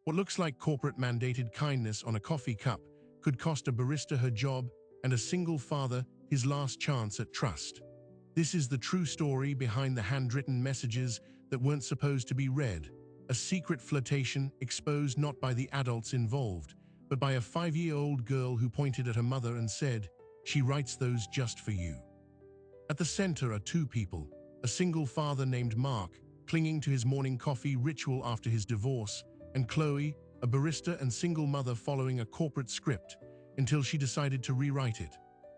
What looks like corporate-mandated kindness on a coffee cup could cost a barista her job and a single father his last chance at trust. This is the true story behind the handwritten messages that weren't supposed to be read, a secret flirtation exposed not by the adults involved, but by a 5-year-old girl who pointed at her mother and said, "She writes those just for you." At the center are two people, a single father named Mark, clinging to his morning coffee ritual after his divorce, and Chloe, a barista and single mother following a corporate script until she decided to rewrite it.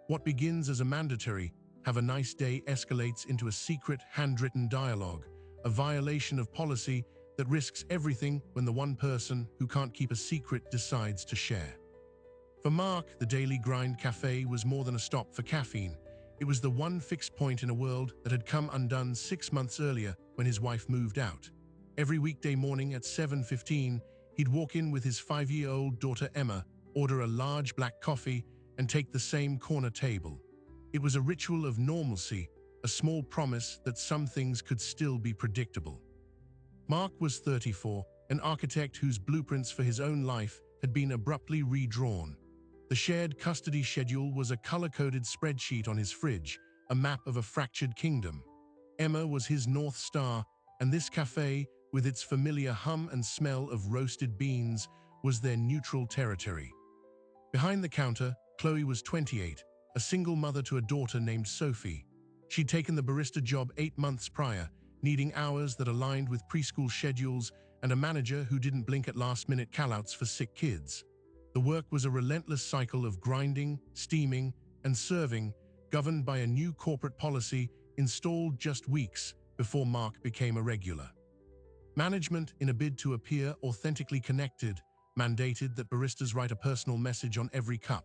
What begins as a mandatory "have a nice day" escalates into a secret, handwritten dialogue, a violation of policy that risks everything when the one person who can't keep a secret decides to share. For Mark, the Daily Grind Cafe was more than a stop for caffeine. It was the one fixed point in a world that had come undone 6 months earlier when his wife moved out. Every weekday morning at 7:15, he'd walk in with his 5-year-old daughter Emma, order a large black coffee, and take the same corner table. It was a ritual of normalcy, a small promise that some things could still be predictable. Mark was 34, an architect whose blueprints for his own life had been abruptly redrawn. The shared custody schedule was a color-coded spreadsheet on his fridge, a map of a fractured kingdom. Emma was his North Star, and this cafe, with its familiar hum and smell of roasted beans, was their neutral territory. Behind the counter, Chloe was 28, a single mother to a daughter named Sophie. She'd taken the barista job 8 months prior, needing hours that aligned with preschool schedules and a manager who didn't blink at last-minute callouts for sick kids. The work was a relentless cycle of grinding, steaming, and serving, governed by a new corporate policy installed just weeks before Mark became a regular. Management, in a bid to appear authentically connected, mandated that baristas write a personal message on every cup.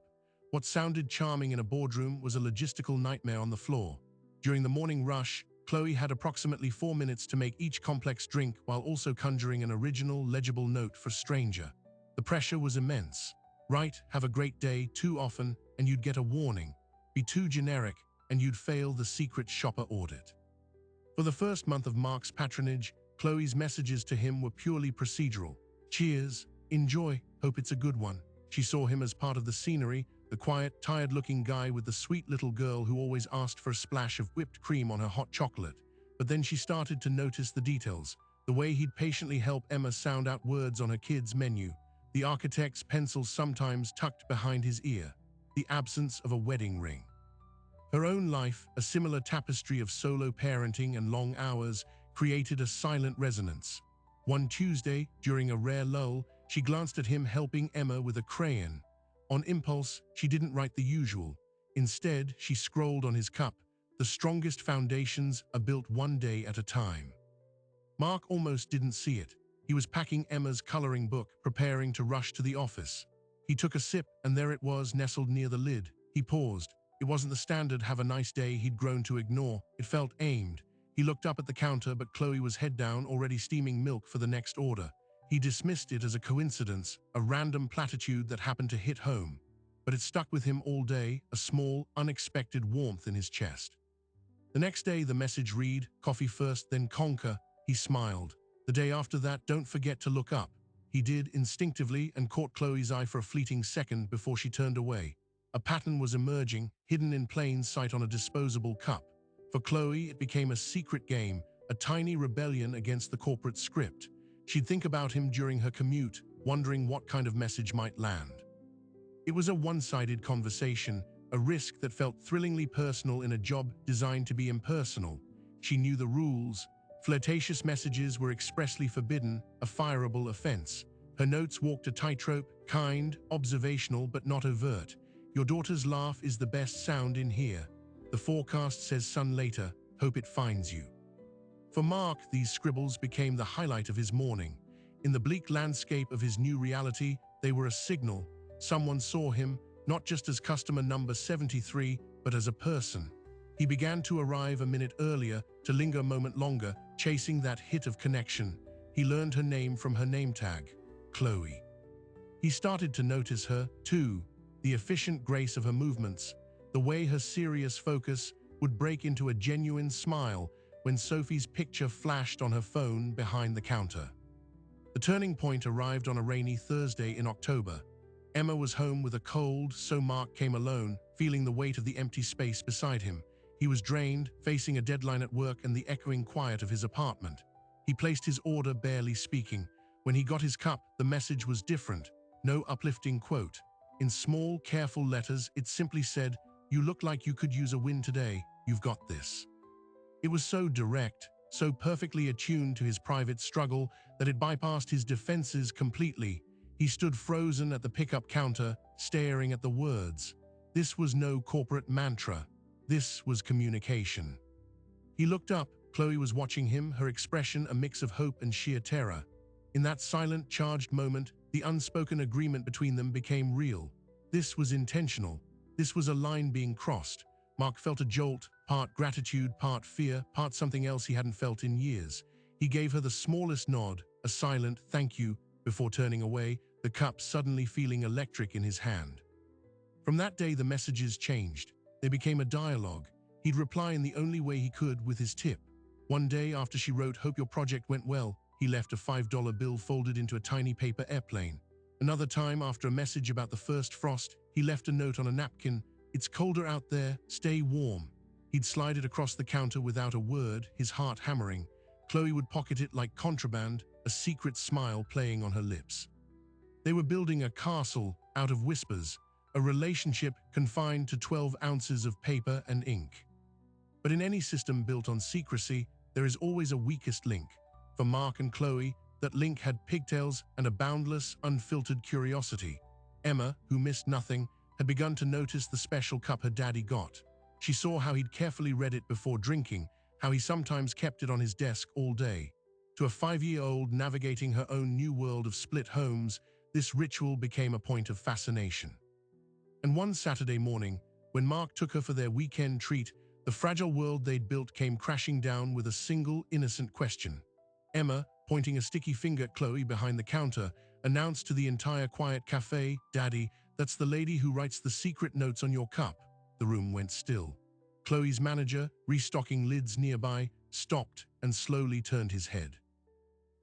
What sounded charming in a boardroom was a logistical nightmare on the floor. During the morning rush, Chloe had approximately 4 minutes to make each complex drink while also conjuring an original, legible note for stranger. The pressure was immense. Write, "Have a great day" too often, and you'd get a warning. Be too generic, and you'd fail the secret shopper audit. For the first month of Mark's patronage, Chloe's messages to him were purely procedural. "Cheers, enjoy, hope it's a good one." She saw him as part of the scenery, the quiet, tired-looking guy with the sweet little girl who always asked for a splash of whipped cream on her hot chocolate. But then she started to notice the details, the way he'd patiently help Emma sound out words on her kid's menu, the architect's pencil sometimes tucked behind his ear, the absence of a wedding ring. Her own life, a similar tapestry of solo parenting and long hours, created a silent resonance. One Tuesday, during a rare lull, she glanced at him helping Emma with a crayon. On impulse, she didn't write the usual. Instead, she scrolled on his cup, "The strongest foundations are built one day at a time." Mark almost didn't see it. He was packing Emma's coloring book, preparing to rush to the office. He took a sip, and there it was, nestled near the lid. He paused. It wasn't the standard "have a nice day" he'd grown to ignore. It felt aimed. He looked up at the counter, but Chloe was head down, already steaming milk for the next order. He dismissed it as a coincidence, a random platitude that happened to hit home. But it stuck with him all day, a small, unexpected warmth in his chest. The next day, the message read, "Coffee first, then conquer." He smiled. The day after that, "Don't forget to look up." He did, instinctively, and caught Chloe's eye for a fleeting second before she turned away. A pattern was emerging, hidden in plain sight on a disposable cup. For Chloe, it became a secret game, a tiny rebellion against the corporate script. She'd think about him during her commute, wondering what kind of message might land. It was a one-sided conversation, a risk that felt thrillingly personal in a job designed to be impersonal. She knew the rules. Flirtatious messages were expressly forbidden, a fireable offense. Her notes walked a tightrope, kind, observational, but not overt. "Your daughter's laugh is the best sound in here. The forecast says sun later, hope it finds you." For Mark, these scribbles became the highlight of his morning. In the bleak landscape of his new reality, they were a signal. Someone saw him, not just as customer number 73, but as a person. He began to arrive a minute earlier, to linger a moment longer, chasing that hit of connection. He learned her name from her name tag, Chloe. He started to notice her, too, the efficient grace of her movements, the way her serious focus would break into a genuine smile when Sophie's picture flashed on her phone behind the counter. The turning point arrived on a rainy Thursday in October. Emma was home with a cold, so Mark came alone, feeling the weight of the empty space beside him. He was drained, facing a deadline at work and the echoing quiet of his apartment. He placed his order, barely speaking. When he got his cup, the message was different. No uplifting quote. In small, careful letters, it simply said, "You look like you could use a win today. You've got this." It was so direct, so perfectly attuned to his private struggle that it bypassed his defenses completely. He stood frozen at the pickup counter, staring at the words. This was no corporate mantra. This was communication. He looked up. Chloe was watching him, her expression a mix of hope and sheer terror. In that silent, charged moment, the unspoken agreement between them became real. This was intentional. This was a line being crossed. Mark felt a jolt, part gratitude, part fear, part something else he hadn't felt in years. He gave her the smallest nod, a silent "thank you," before turning away, the cup suddenly feeling electric in his hand. From that day, the messages changed. They became a dialogue. He'd reply in the only way he could, with his tip. One day, after she wrote, "Hope your project went well," he left a $5 bill folded into a tiny paper airplane. Another time, after a message about the first frost, he left a note on a napkin, "It's colder out there, stay warm." He'd slide it across the counter without a word, his heart hammering. Chloe would pocket it like contraband, a secret smile playing on her lips. They were building a castle out of whispers, a relationship confined to 12 ounces of paper and ink. But in any system built on secrecy, there is always a weakest link. For Mark and Chloe, that link had pigtails and a boundless, unfiltered curiosity. Emma, who missed nothing, had begun to notice the special cup her daddy got. She saw how he'd carefully read it before drinking, how he sometimes kept it on his desk all day. To a 5-year-old navigating her own new world of split homes, this ritual became a point of fascination. And one Saturday morning, when Mark took her for their weekend treat, the fragile world they'd built came crashing down with a single innocent question. Emma, pointing a sticky finger at Chloe behind the counter, announced to the entire quiet cafe, "Daddy, that's the lady who writes the secret notes on your cup." The room went still. Chloe's manager, restocking lids nearby, stopped and slowly turned his head.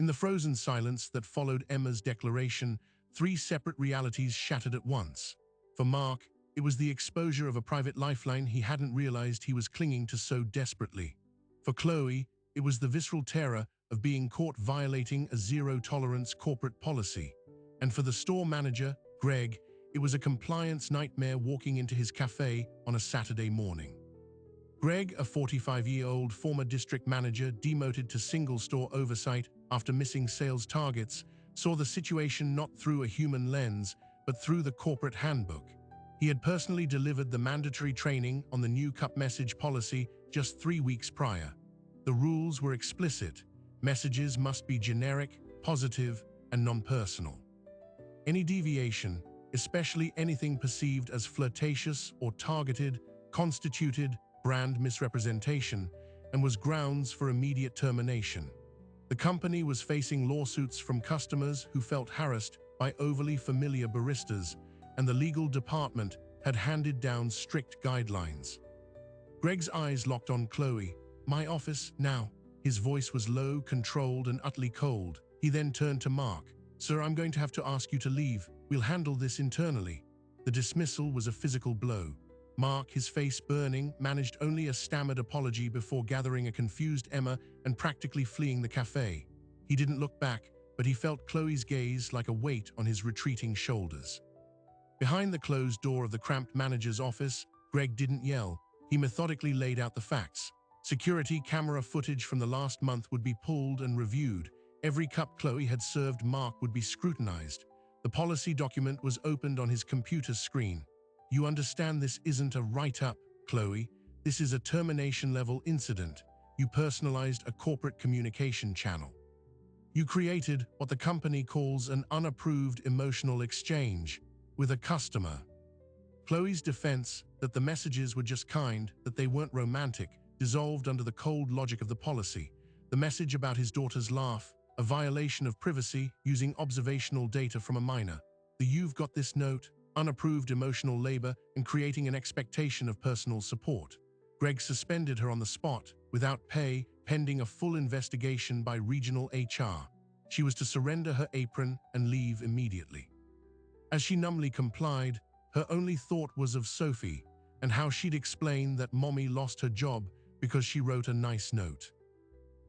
In the frozen silence that followed Emma's declaration, 3 separate realities shattered at once. For Mark, it was the exposure of a private lifeline he hadn't realized he was clinging to so desperately. For Chloe, it was the visceral terror of being caught violating a zero-tolerance corporate policy. And for the store manager, Greg, it was a compliance nightmare walking into his cafe on a Saturday morning. Greg, a 45-year-old former district manager demoted to single-store oversight after missing sales targets, saw the situation not through a human lens, but through the corporate handbook. He had personally delivered the mandatory training on the new cup message policy just 3 weeks prior. The rules were explicit. Messages must be generic, positive, and non-personal. Any deviation, especially anything perceived as flirtatious or targeted, constituted brand misrepresentation and was grounds for immediate termination. The company was facing lawsuits from customers who felt harassed by overly familiar baristas, and the legal department had handed down strict guidelines. Greg's eyes locked on Chloe. "My office, now." His voice was low, controlled, and utterly cold. He then turned to Mark. "Sir, I'm going to have to ask you to leave. We'll handle this internally." The dismissal was a physical blow. Mark, his face burning, managed only a stammered apology before gathering a confused Emma and practically fleeing the cafe. He didn't look back, but he felt Chloe's gaze like a weight on his retreating shoulders. Behind the closed door of the cramped manager's office, Greg didn't yell. He methodically laid out the facts. Security camera footage from the last month would be pulled and reviewed. Every cup Chloe had served Mark would be scrutinized. The policy document was opened on his computer screen. "You understand this isn't a write-up, Chloe. This is a termination-level incident. You personalized a corporate communication channel. You created what the company calls an unapproved emotional exchange with a customer." Chloe's defense that the messages were just kind, that they weren't romantic, dissolved under the cold logic of the policy. The message about his daughter's laugh, a violation of privacy using observational data from a minor. The "you've got this" note, unapproved emotional labor, and creating an expectation of personal support. Greg suspended her on the spot, without pay, pending a full investigation by regional HR. She was to surrender her apron and leave immediately. As she numbly complied, her only thought was of Sophie and how she'd explain that Mommy lost her job because she wrote a nice note.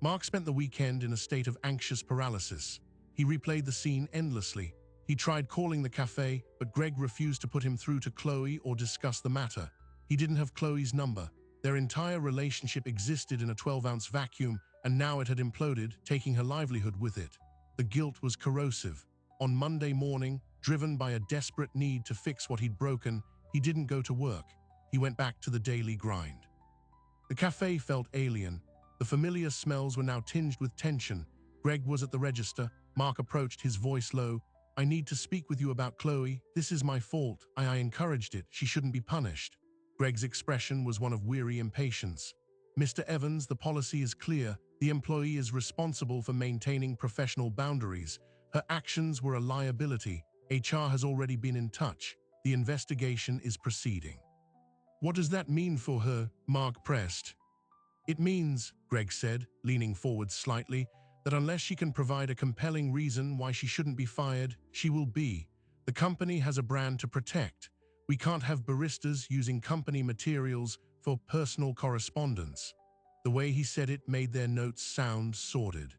Mark spent the weekend in a state of anxious paralysis. He replayed the scene endlessly. He tried calling the cafe, but Greg refused to put him through to Chloe or discuss the matter. He didn't have Chloe's number. Their entire relationship existed in a 12-ounce vacuum, and now it had imploded, taking her livelihood with it. The guilt was corrosive. On Monday morning, driven by a desperate need to fix what he'd broken, he didn't go to work. He went back to the daily grind. The cafe felt alien. The familiar smells were now tinged with tension. Greg was at the register. Mark approached, his voice low. "I need to speak with you about Chloe. This is my fault. I encouraged it. She shouldn't be punished." Greg's expression was one of weary impatience. "Mr. Evans, the policy is clear. The employee is responsible for maintaining professional boundaries. Her actions were a liability. HR has already been in touch. The investigation is proceeding." "What does that mean for her?" Mark pressed. "It means," Greg said, leaning forward slightly, "that unless she can provide a compelling reason why she shouldn't be fired, she will be. The company has a brand to protect. We can't have baristas using company materials for personal correspondence." The way he said it made their notes sound sordid.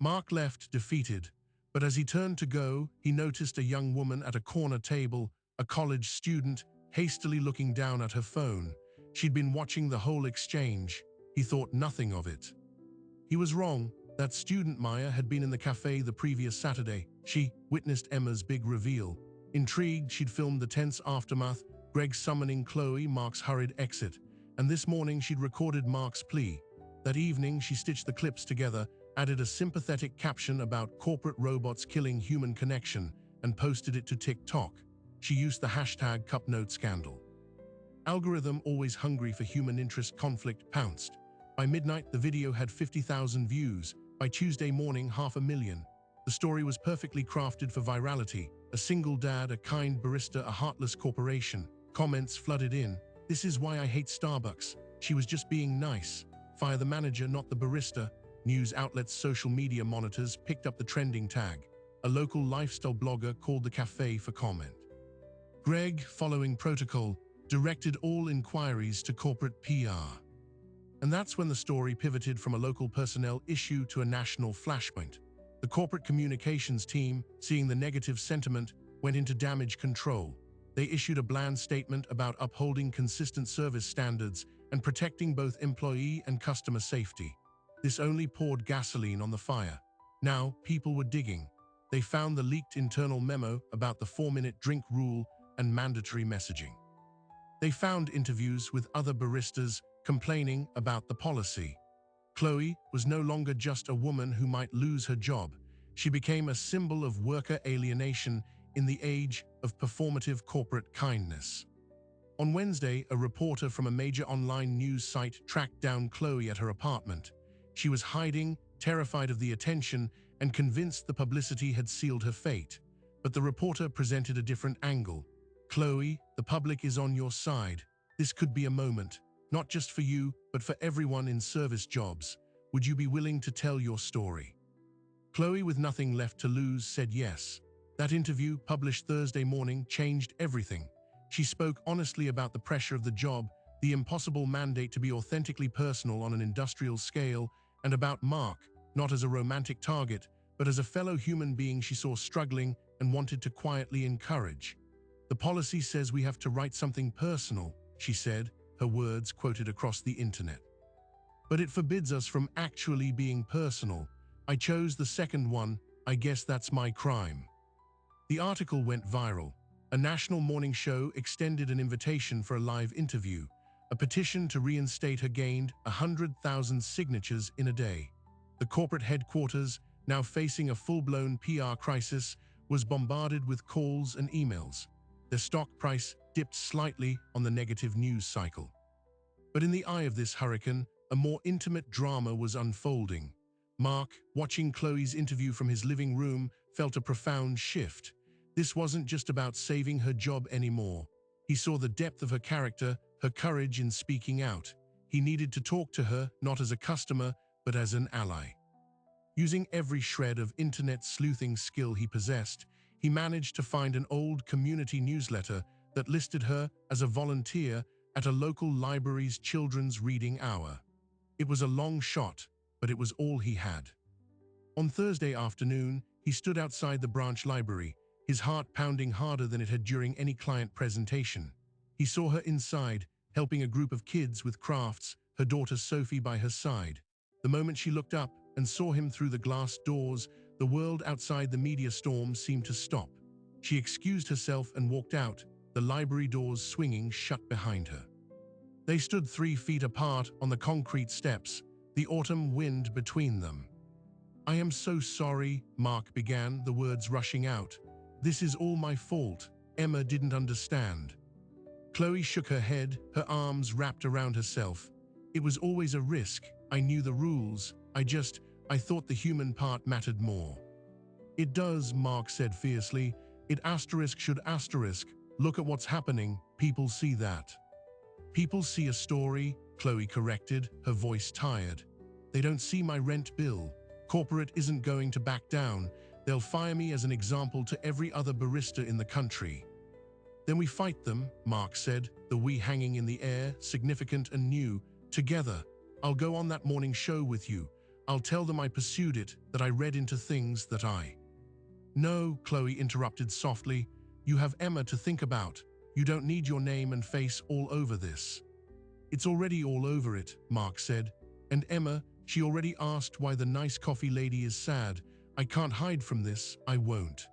Mark left defeated, but as he turned to go, he noticed a young woman at a corner table, a college student, hastily looking down at her phone. She'd been watching the whole exchange. He thought nothing of it. He was wrong. That student, Maya, had been in the cafe the previous Saturday. She witnessed Emma's big reveal. Intrigued, she'd filmed the tense aftermath, Greg summoning Chloe, Mark's hurried exit, and this morning she'd recorded Mark's plea. That evening, she stitched the clips together, added a sympathetic caption about corporate robots killing human connection, and posted it to TikTok. She used the hashtag #CupNoteScandal. Algorithm, always hungry for human interest conflict, pounced. By midnight, the video had 50,000 views. By Tuesday morning, 500,000. The story was perfectly crafted for virality. A single dad, a kind barista, a heartless corporation. Comments flooded in. "This is why I hate Starbucks. She was just being nice. Fire the manager, not the barista." News outlets' social media monitors picked up the trending tag. A local lifestyle blogger called the cafe for comment. Greg, following protocol, directed all inquiries to corporate PR. And that's when the story pivoted from a local personnel issue to a national flashpoint. The corporate communications team, seeing the negative sentiment, went into damage control. They issued a bland statement about upholding consistent service standards and protecting both employee and customer safety. This only poured gasoline on the fire. Now, people were digging. They found the leaked internal memo about the 4-minute drink rule and mandatory messaging. They found interviews with other baristas complaining about the policy. Chloe was no longer just a woman who might lose her job. She became a symbol of worker alienation in the age of performative corporate kindness. On Wednesday, a reporter from a major online news site tracked down Chloe at her apartment. She was hiding, terrified of the attention, and convinced the publicity had sealed her fate. But the reporter presented a different angle. "Chloe, the public is on your side. This could be a moment, not just for you, but for everyone in service jobs. Would you be willing to tell your story?" Chloe, with nothing left to lose, said yes. That interview, published Thursday morning, changed everything. She spoke honestly about the pressure of the job, the impossible mandate to be authentically personal on an industrial scale, and about Mark, not as a romantic target, but as a fellow human being she saw struggling and wanted to quietly encourage. "The policy says we have to write something personal," she said, her words quoted across the internet. "But it forbids us from actually being personal. I chose the second one. I guess that's my crime." The article went viral. A national morning show extended an invitation for a live interview. A petition to reinstate her gained 100,000 signatures in a day. The corporate headquarters, now facing a full-blown PR crisis, was bombarded with calls and emails. Their stock price dipped slightly on the negative news cycle. But in the eye of this hurricane, a more intimate drama was unfolding. Mark, watching Chloe's interview from his living room, felt a profound shift. This wasn't just about saving her job anymore. He saw the depth of her character, her courage in speaking out. He needed to talk to her, not as a customer, but as an ally. Using every shred of internet sleuthing skill he possessed, he managed to find an old community newsletter that listed her as a volunteer at a local library's children's reading hour. It was a long shot, but it was all he had. On Thursday afternoon, he stood outside the branch library, his heart pounding harder than it had during any client presentation. He saw her inside, helping a group of kids with crafts, her daughter Sophie by her side. The moment she looked up and saw him through the glass doors, the world outside the media storm seemed to stop. She excused herself and walked out, the library doors swinging shut behind her. They stood 3 feet apart on the concrete steps, the autumn wind between them. "I am so sorry," Mark began, the words rushing out. "This is all my fault." Emma didn't understand. Chloe shook her head, her arms wrapped around herself. "It was always a risk. I knew the rules. I thought the human part mattered more." "It does," Mark said fiercely. "It should asterisk. Look at what's happening. People see that." "People see a story," Chloe corrected, her voice tired. "They don't see my rent bill. Corporate isn't going to back down. They'll fire me as an example to every other barista in the country." "Then we fight them," Mark said, the we hanging in the air, significant and new. "Together. I'll go on that morning show with you. I'll tell them I pursued it, that I read into things that I—" "No," Chloe interrupted softly. "You have Emma to think about. You don't need your name and face all over this." "It's already all over it," Mark said. "And Emma, she already asked why the nice coffee lady is sad. I can't hide from this. I won't."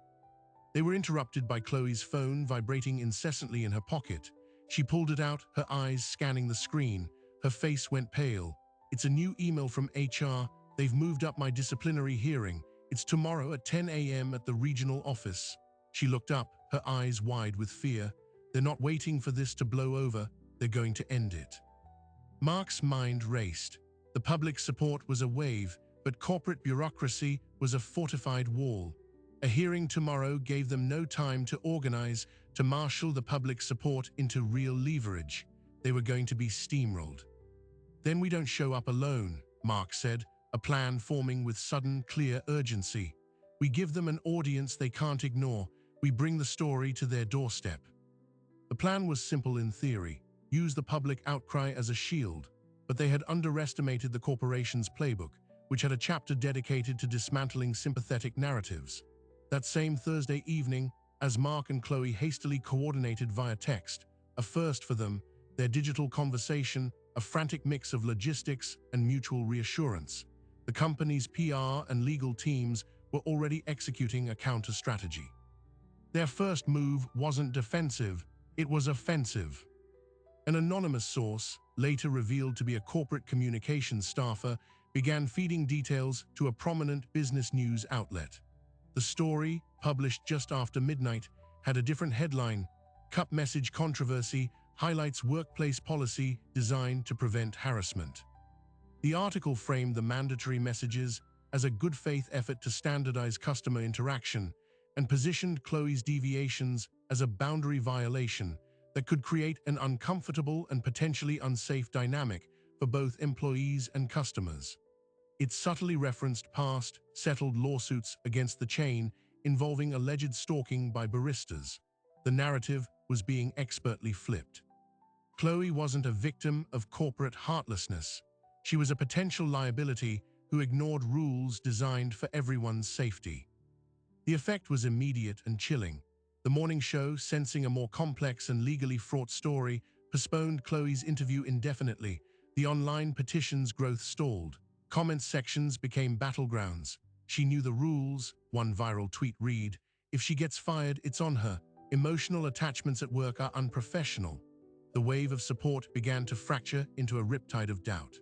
They were interrupted by Chloe's phone vibrating incessantly in her pocket. She pulled it out, her eyes scanning the screen. Her face went pale. "It's a new email from HR. They've moved up my disciplinary hearing. It's tomorrow at 10 a.m. at the regional office." She looked up, her eyes wide with fear. "They're not waiting for this to blow over. They're going to end it." Mark's mind raced. The public support was a wave, but corporate bureaucracy was a fortified wall. A hearing tomorrow gave them no time to organize, to marshal the public support into real leverage. They were going to be steamrolled. "Then we don't show up alone," Mark said, a plan forming with sudden, clear urgency. "We give them an audience they can't ignore. We bring the story to their doorstep." The plan was simple in theory: use the public outcry as a shield. But they had underestimated the corporation's playbook, which had a chapter dedicated to dismantling sympathetic narratives. That same Thursday evening, as Mark and Chloe hastily coordinated via text, a first for them, their digital conversation, a frantic mix of logistics and mutual reassurance. The company's PR and legal teams were already executing a counter-strategy. Their first move wasn't defensive, it was offensive. An anonymous source, later revealed to be a corporate communications staffer, began feeding details to a prominent business news outlet. The story, published just after midnight, had a different headline: "Cup Message Controversy Highlights Workplace Policy Designed to Prevent Harassment." The article framed the mandatory messages as a good faith effort to standardize customer interaction and positioned Chloe's deviations as a boundary violation that could create an uncomfortable and potentially unsafe dynamic for both employees and customers. It subtly referenced past, settled lawsuits against the chain involving alleged stalking by baristas. The narrative was being expertly flipped. Chloe wasn't a victim of corporate heartlessness. She was a potential liability who ignored rules designed for everyone's safety. The effect was immediate and chilling. The morning show, sensing a more complex and legally fraught story, postponed Chloe's interview indefinitely. The online petition's growth stalled. Comment sections became battlegrounds. "She knew the rules," one viral tweet read. "If she gets fired, it's on her. Emotional attachments at work are unprofessional." The wave of support began to fracture into a riptide of doubt.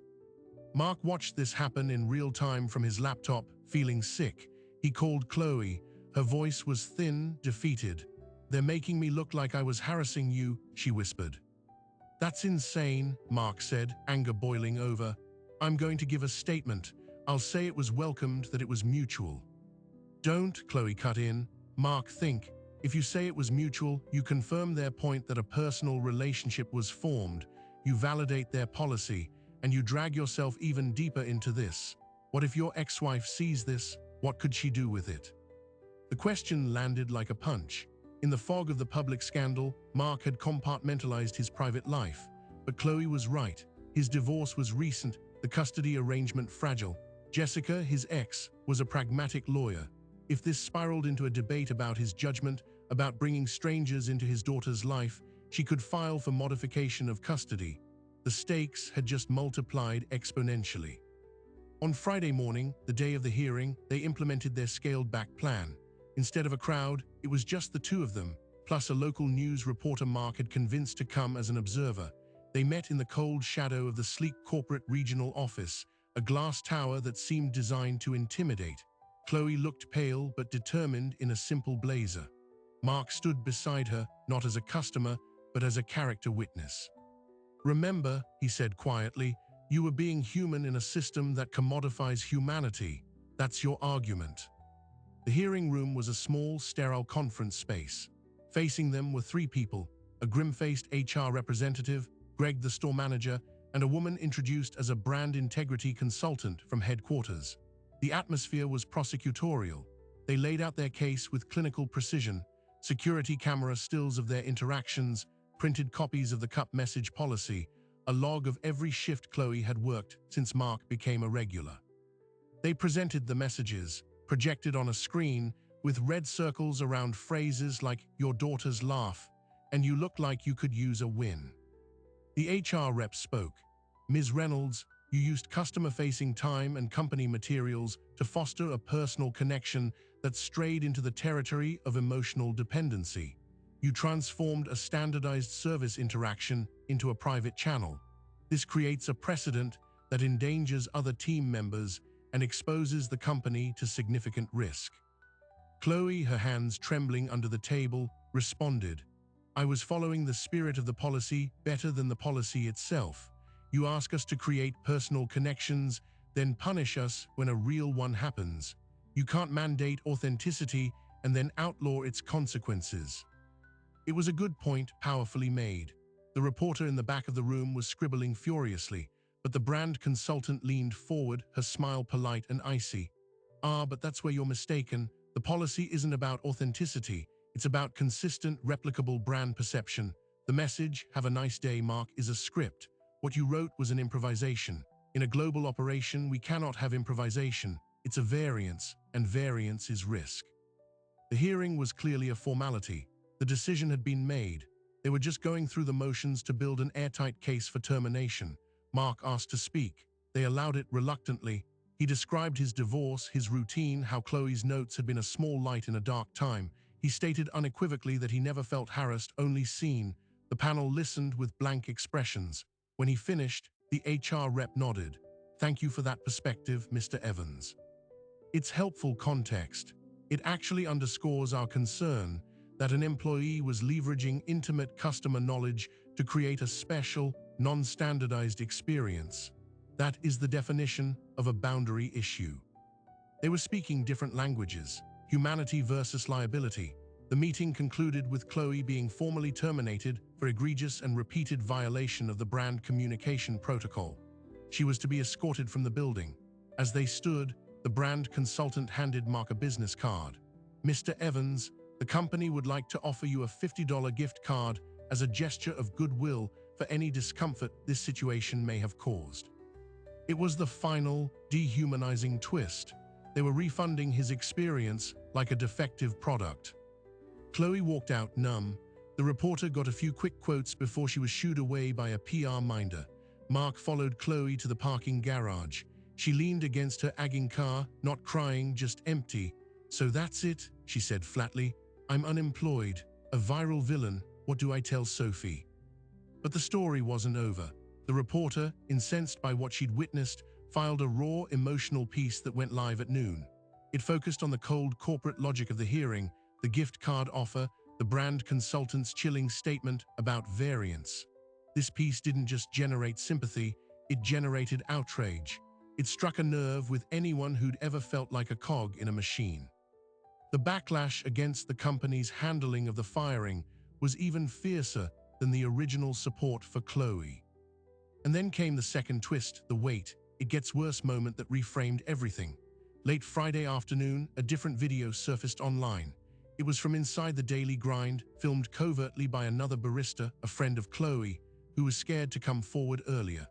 Mark watched this happen in real time from his laptop, feeling sick. He called Chloe. Her voice was thin, defeated. "They're making me look like I was harassing you," she whispered. "That's insane," Mark said, anger boiling over. "I'm going to give a statement. I'll say it was welcomed, that it was mutual." "Don't," Chloe cut in. "Mark, think. If you say it was mutual, you confirm their point that a personal relationship was formed, you validate their policy, and you drag yourself even deeper into this." What if your ex-wife sees this? What could she do with it? The question landed like a punch. In the fog of the public scandal, Mark had compartmentalized his private life. But Chloe was right. His divorce was recent, the custody arrangement fragile. Jessica, his ex, was a pragmatic lawyer. If this spiraled into a debate about his judgment, about bringing strangers into his daughter's life, she could file for modification of custody. The stakes had just multiplied exponentially. On Friday morning, the day of the hearing, they implemented their scaled-back plan. Instead of a crowd, it was just the two of them, plus a local news reporter Mark had convinced to come as an observer. They met in the cold shadow of the sleek corporate regional office, a glass tower that seemed designed to intimidate. Chloe looked pale but determined in a simple blazer. Mark stood beside her, not as a customer, but as a character witness. "Remember," he said quietly, "you were being human in a system that commodifies humanity. That's your argument." The hearing room was a small, sterile conference space. Facing them were three people: a grim-faced HR representative, Greg the store manager, and a woman introduced as a brand integrity consultant from headquarters. The atmosphere was prosecutorial. They laid out their case with clinical precision: security camera stills of their interactions, printed copies of the cup message policy, a log of every shift Chloe had worked since Mark became a regular. They presented the messages, projected on a screen, with red circles around phrases like "your daughter's laugh" and "you look like you could use a win." The HR rep spoke. "Ms. Reynolds, you used customer-facing time and company materials to foster a personal connection that strayed into the territory of emotional dependency. You transformed a standardized service interaction into a private channel. This creates a precedent that endangers other team members and exposes the company to significant risk." Chloe, her hands trembling under the table, responded, "I was following the spirit of the policy better than the policy itself. You ask us to create personal connections, then punish us when a real one happens. You can't mandate authenticity and then outlaw its consequences." It was a good point, powerfully made. The reporter in the back of the room was scribbling furiously, but the brand consultant leaned forward, her smile polite and icy. But that's where you're mistaken. The policy isn't about authenticity. It's about consistent, replicable brand perception. The message, 'Have a nice day, Mark,' is a script. What you wrote was an improvisation. In a global operation, we cannot have improvisation. It's a variance, and variance is risk." The hearing was clearly a formality. The decision had been made. They were just going through the motions to build an airtight case for termination. Mark asked to speak. They allowed it reluctantly. He described his divorce, his routine, how Chloe's notes had been a small light in a dark time. He stated unequivocally that he never felt harassed, only seen. The panel listened with blank expressions. When he finished, the HR rep nodded. "Thank you for that perspective, Mr. Evans. It's helpful context. It actually underscores our concern that an employee was leveraging intimate customer knowledge to create a special, non-standardized experience. That is the definition of a boundary issue." They were speaking different languages: humanity versus liability. The meeting concluded with Chloe being formally terminated for egregious and repeated violation of the brand communication protocol. She was to be escorted from the building. As they stood, the brand consultant handed Mark a business card. "Mr. Evans, the company would like to offer you a $50 gift card as a gesture of goodwill for any discomfort this situation may have caused." It was the final, dehumanizing twist. They were refunding his experience like a defective product. Chloe walked out numb. The reporter got a few quick quotes before she was shooed away by a PR minder. Mark followed Chloe to the parking garage. She leaned against her agging car, not crying, just empty. "So that's it," she said flatly. "I'm unemployed, a viral villain. What do I tell Sophie?" But the story wasn't over. The reporter, incensed by what she'd witnessed, filed a raw, emotional piece that went live at noon. It focused on the cold corporate logic of the hearing, the gift card offer, the brand consultant's chilling statement about variance. This piece didn't just generate sympathy, it generated outrage. It struck a nerve with anyone who'd ever felt like a cog in a machine. The backlash against the company's handling of the firing was even fiercer than the original support for Chloe. And then came the second twist, the wait. it gets worse moment that reframed everything. Late Friday afternoon, a different video surfaced online. It was from inside the Daily Grind, filmed covertly by another barista, a friend of Chloe, who was scared to come forward earlier.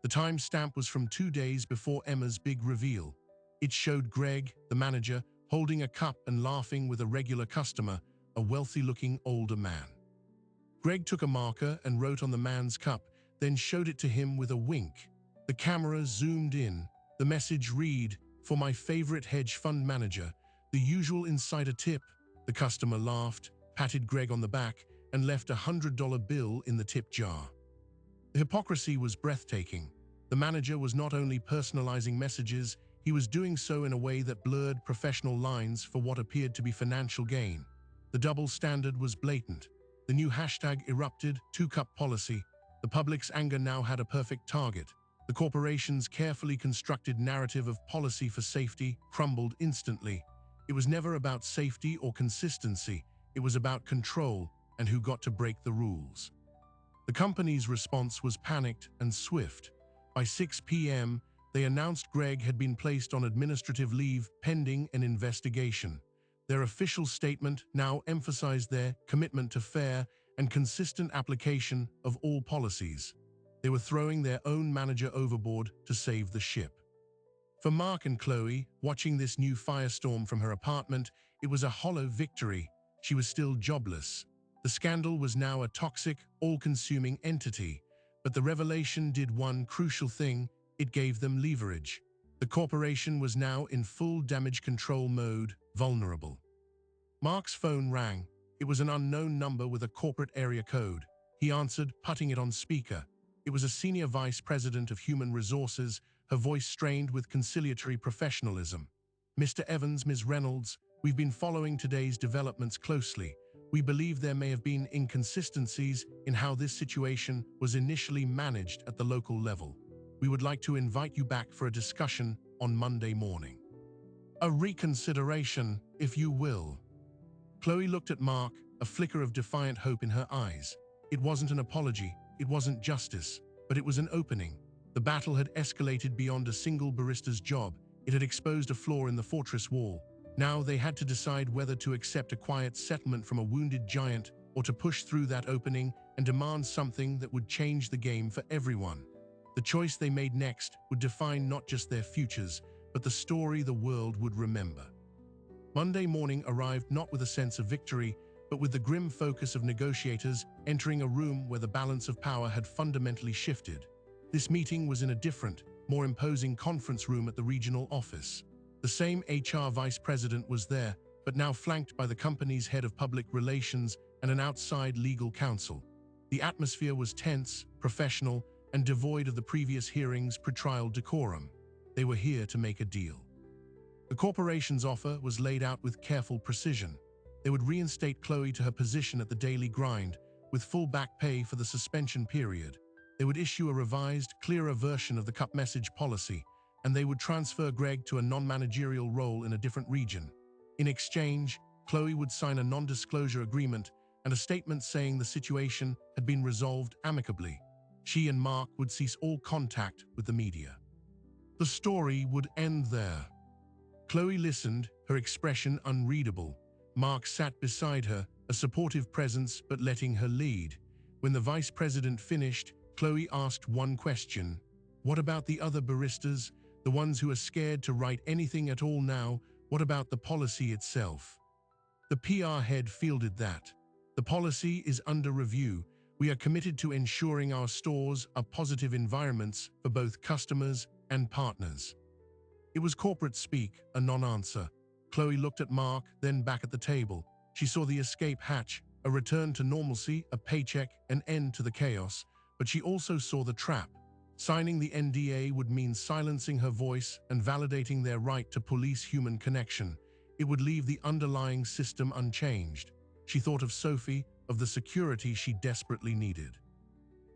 The timestamp was from 2 days before Emma's big reveal. It showed Greg, the manager, holding a cup and laughing with a regular customer, a wealthy-looking older man. Greg took a marker and wrote on the man's cup, then showed it to him with a wink. The camera zoomed in. The message read, "For my favorite hedge fund manager, the usual insider tip." The customer laughed, patted Greg on the back, and left a $100 bill in the tip jar. The hypocrisy was breathtaking. The manager was not only personalizing messages, he was doing so in a way that blurred professional lines for what appeared to be financial gain. The double standard was blatant. The new hashtag erupted, 2-cup policy. The public's anger now had a perfect target. The corporation's carefully constructed narrative of policy for safety crumbled instantly. It was never about safety or consistency. It was about control and who got to break the rules. The company's response was panicked and swift. By 6 p.m., they announced Greg had been placed on administrative leave pending an investigation. Their official statement now emphasized their commitment to fair and consistent application of all policies. They were throwing their own manager overboard to save the ship. For Mark and Chloe, watching this new firestorm from her apartment, it was a hollow victory. She was still jobless. The scandal was now a toxic, all-consuming entity, but the revelation did one crucial thing: it gave them leverage. The corporation was now in full damage control mode, vulnerable. Mark's phone rang. It was an unknown number with a corporate area code. He answered, putting it on speaker. It was a senior vice president of human resources, her voice strained with conciliatory professionalism. "Mr. Evans, Ms. Reynolds, we've been following today's developments closely. We believe there may have been inconsistencies in how this situation was initially managed at the local level. We would like to invite you back for a discussion on Monday morning. A reconsideration, if you will." Chloe looked at Mark, a flicker of defiant hope in her eyes. It wasn't an apology, it wasn't justice, but it was an opening. The battle had escalated beyond a single barista's job. It had exposed a flaw in the fortress wall. Now they had to decide whether to accept a quiet settlement from a wounded giant or to push through that opening and demand something that would change the game for everyone. The choice they made next would define not just their futures, but the story the world would remember. Monday morning arrived not with a sense of victory, but with the grim focus of negotiators entering a room where the balance of power had fundamentally shifted. This meeting was in a different, more imposing conference room at the regional office. The same HR vice president was there, but now flanked by the company's head of public relations and an outside legal counsel. The atmosphere was tense, professional, and devoid of the previous hearing's pretrial decorum. They were here to make a deal. The corporation's offer was laid out with careful precision. They would reinstate Chloe to her position at the Daily Grind, with full back pay for the suspension period. They would issue a revised, clearer version of the cup message policy, and they would transfer Greg to a non-managerial role in a different region. In exchange, Chloe would sign a non-disclosure agreement and a statement saying the situation had been resolved amicably. She and Mark would cease all contact with the media. The story would end there. Chloe listened, her expression unreadable. Mark sat beside her, a supportive presence but letting her lead. When the vice president finished, Chloe asked one question. What about the other baristas, the ones who are scared to write anything at all now? What about the policy itself? The PR head fielded that. The policy is under review. We are committed to ensuring our stores are positive environments for both customers and partners. It was corporate speak, a non-answer. Chloe looked at Mark, then back at the table. She saw the escape hatch, a return to normalcy, a paycheck, an end to the chaos, but she also saw the trap. Signing the NDA would mean silencing her voice and validating their right to police human connection. It would leave the underlying system unchanged. She thought of Sophie, of the security she desperately needed.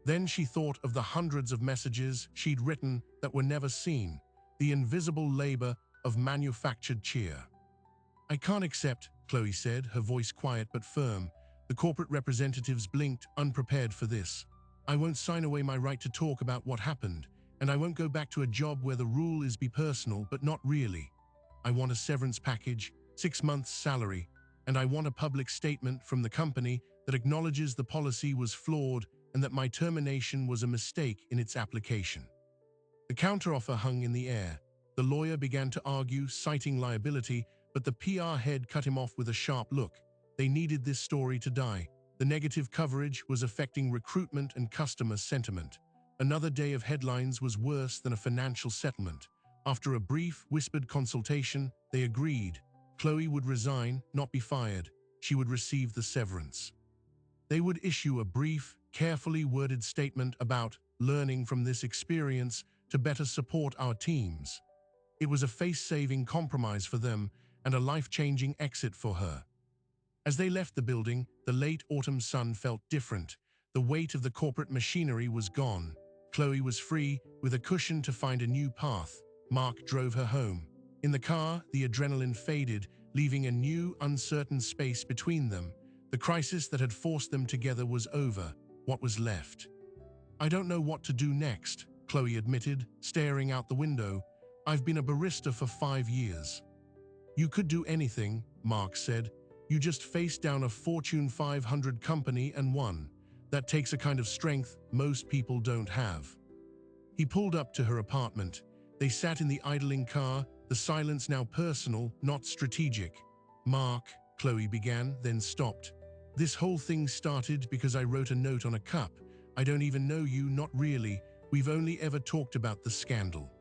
Then she thought of the hundreds of messages she'd written that were never seen, the invisible labor of manufactured cheer. I can't accept, Chloe said, her voice quiet but firm. The corporate representatives blinked, unprepared for this. I won't sign away my right to talk about what happened. And I won't go back to a job where the rule is be personal, but not really. I want a severance package, 6 months' salary, and I want a public statement from the company that acknowledges the policy was flawed and that my termination was a mistake in its application. The counteroffer hung in the air. The lawyer began to argue, citing liability, but the PR head cut him off with a sharp look. They needed this story to die. The negative coverage was affecting recruitment and customer sentiment. Another day of headlines was worse than a financial settlement. After a brief, whispered consultation, they agreed. Chloe would resign, not be fired. She would receive the severance. They would issue a brief, carefully worded statement about learning from this experience to better support our teams. It was a face-saving compromise for them and a life-changing exit for her. As they left the building, the late autumn sun felt different. The weight of the corporate machinery was gone. Chloe was free, with a cushion to find a new path. Mark drove her home. In the car, the adrenaline faded, leaving a new, uncertain space between them. The crisis that had forced them together was over. What was left? I don't know what to do next, Chloe admitted, staring out the window. I've been a barista for 5 years. You could do anything, Mark said. You just faced down a Fortune 500 company and won. That takes a kind of strength most people don't have. He pulled up to her apartment. They sat in the idling car, the silence now personal, not strategic. Mark, Chloe began, then stopped. This whole thing started because I wrote a note on a cup. I don't even know you, not really. We've only ever talked about the scandal.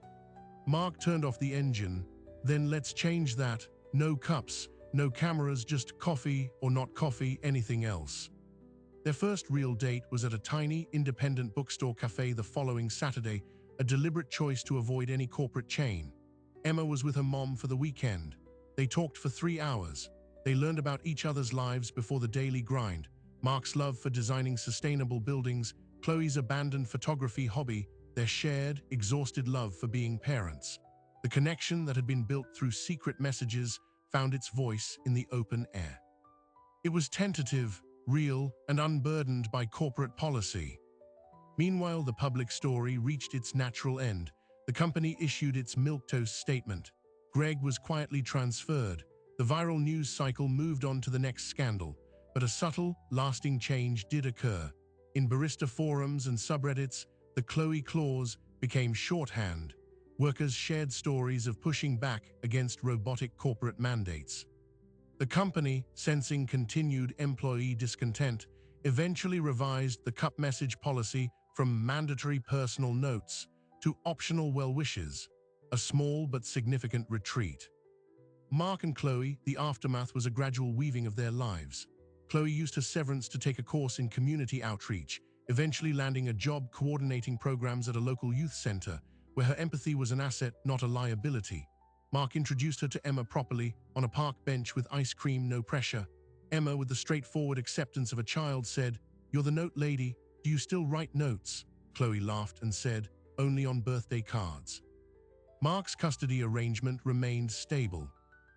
Mark turned off the engine. Then let's change that. No cups, no cameras, just coffee or not coffee, anything else. Their first real date was at a tiny, independent bookstore cafe the following Saturday, a deliberate choice to avoid any corporate chain. Emma was with her mom for the weekend. They talked for 3 hours. They learned about each other's lives before the daily grind. Mark's love for designing sustainable buildings, Chloe's abandoned photography hobby, their shared, exhausted love for being parents. The connection that had been built through secret messages found its voice in the open air. It was tentative, real, and unburdened by corporate policy. Meanwhile, the public story reached its natural end. The company issued its milquetoast statement. Greg was quietly transferred. The viral news cycle moved on to the next scandal, but a subtle, lasting change did occur. In barista forums and subreddits, the Chloe clause became shorthand. Workers shared stories of pushing back against robotic corporate mandates. The company, sensing continued employee discontent, eventually revised the cup message policy from mandatory personal notes to optional well wishes, a small but significant retreat. Mark and Chloe, the aftermath was a gradual weaving of their lives. Chloe used her severance to take a course in community outreach, eventually landing a job coordinating programs at a local youth center, where her empathy was an asset, not a liability. Mark introduced her to Emma properly, on a park bench with ice cream, no pressure. Emma, with the straightforward acceptance of a child, said, "You're the note lady. Do you still write notes?" Chloe laughed and said, "Only on birthday cards." Mark's custody arrangement remained stable.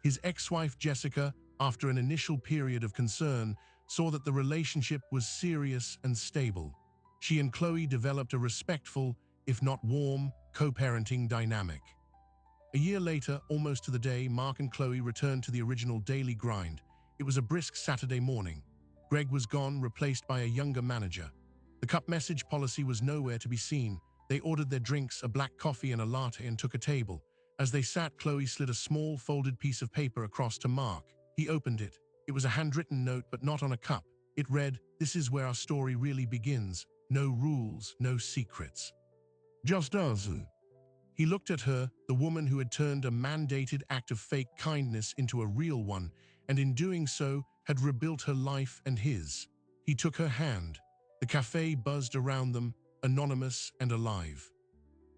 His ex-wife Jessica, after an initial period of concern, saw that the relationship was serious and stable. She and Chloe developed a respectful, if not warm, co-parenting dynamic. A year later, almost to the day, Mark and Chloe returned to the original daily grind. It was a brisk Saturday morning. Greg was gone, replaced by a younger manager. The cup message policy was nowhere to be seen. They ordered their drinks, a black coffee and a latte, and took a table. As they sat, Chloe slid a small, folded piece of paper across to Mark. He opened it. It was a handwritten note, but not on a cup. It read, "This is where our story really begins. No rules, no secrets. Just us." He looked at her, the woman who had turned a mandated act of fake kindness into a real one, and in doing so, had rebuilt her life and his. He took her hand. The cafe buzzed around them, anonymous and alive.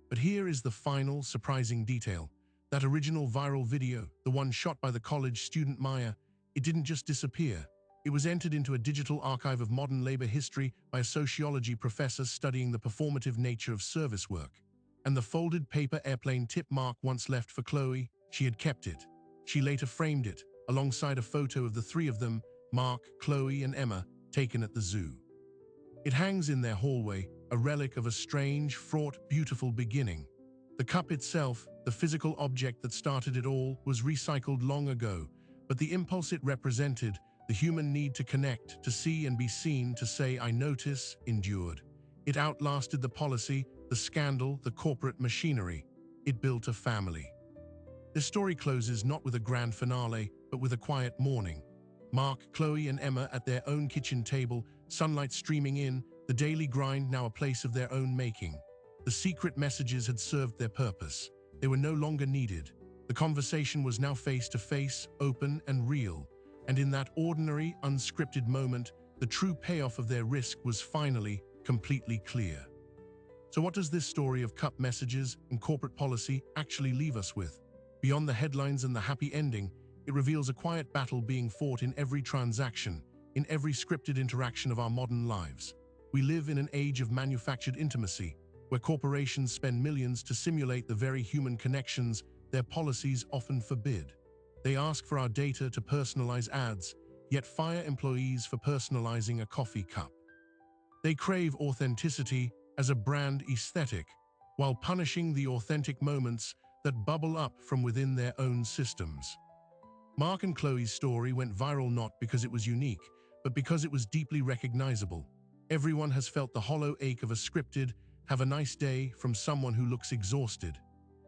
But here is the final, surprising detail. That original viral video, the one shot by the college student Maya, it didn't just disappear. It was entered into a digital archive of modern labor history by a sociology professor studying the performative nature of service work. And the folded paper airplane tip Mark once left for Chloe, she had kept it. She later framed it, alongside a photo of the three of them, Mark, Chloe, and Emma, taken at the zoo. It hangs in their hallway, a relic of a strange, fraught, beautiful beginning. The cup itself, the physical object that started it all, was recycled long ago, but the impulse it represented, the human need to connect, to see and be seen, to say "I notice," endured. It outlasted the policy, the scandal, the corporate machinery. It built a family. This story closes not with a grand finale, but with a quiet morning. Mark, Chloe, and Emma at their own kitchen table, sunlight streaming in, the daily grind now a place of their own making. The secret messages had served their purpose. They were no longer needed. The conversation was now face-to-face, open and real. And in that ordinary, unscripted moment, the true payoff of their risk was finally, completely clear. So what does this story of cup messages and corporate policy actually leave us with? Beyond the headlines and the happy ending, it reveals a quiet battle being fought in every transaction, in every scripted interaction of our modern lives. We live in an age of manufactured intimacy, where corporations spend millions to simulate the very human connections their policies often forbid. They ask for our data to personalize ads, yet fire employees for personalizing a coffee cup. They crave authenticity as a brand aesthetic, while punishing the authentic moments that bubble up from within their own systems. Mark and Chloe's story went viral not because it was unique, but because it was deeply recognizable. Everyone has felt the hollow ache of a scripted "have a nice day" from someone who looks exhausted.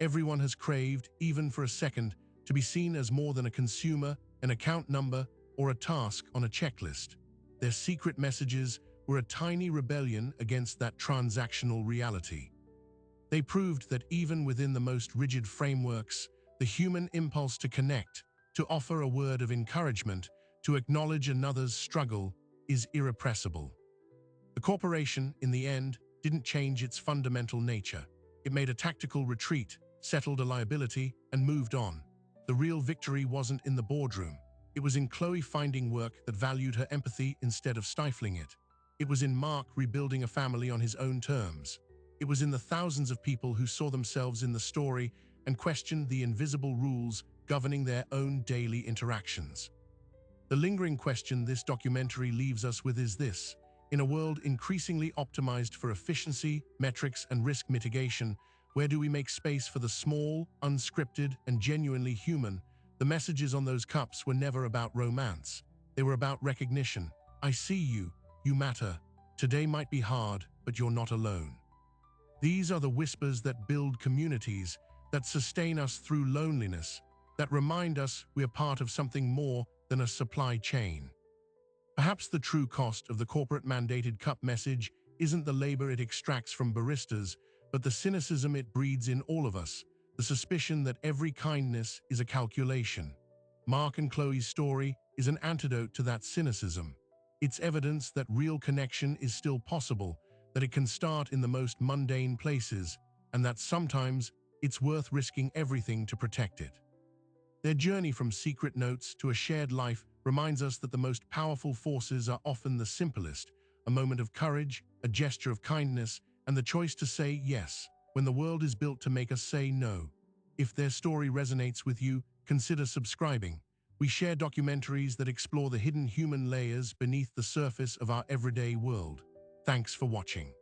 Everyone has craved, even for a second, to be seen as more than a consumer, an account number, or a task on a checklist. Their secret messages were a tiny rebellion against that transactional reality. They proved that even within the most rigid frameworks, the human impulse to connect, to offer a word of encouragement, to acknowledge another's struggle, is irrepressible. The corporation, in the end, didn't change its fundamental nature. It made a tactical retreat, settled a liability, and moved on. The real victory wasn't in the boardroom. It was in Chloe finding work that valued her empathy instead of stifling it. It was in Mark rebuilding a family on his own terms. It was in the thousands of people who saw themselves in the story and questioned the invisible rules governing their own daily interactions. The lingering question this documentary leaves us with is this: in a world increasingly optimized for efficiency, metrics, and risk mitigation, where do we make space for the small, unscripted, and genuinely human? The messages on those cups were never about romance. They were about recognition. I see you. You matter. Today might be hard, but you're not alone. These are the whispers that build communities, that sustain us through loneliness, that remind us we are part of something more than a supply chain. Perhaps the true cost of the corporate-mandated cup message isn't the labor it extracts from baristas, but the cynicism it breeds in all of us, the suspicion that every kindness is a calculation. Mark and Chloe's story is an antidote to that cynicism. It's evidence that real connection is still possible, that it can start in the most mundane places, and that sometimes it's worth risking everything to protect it. Their journey from secret notes to a shared life reminds us that the most powerful forces are often the simplest: a moment of courage, a gesture of kindness, and the choice to say yes when the world is built to make us say no. If their story resonates with you, consider subscribing. We share documentaries that explore the hidden human layers beneath the surface of our everyday world. Thanks for watching.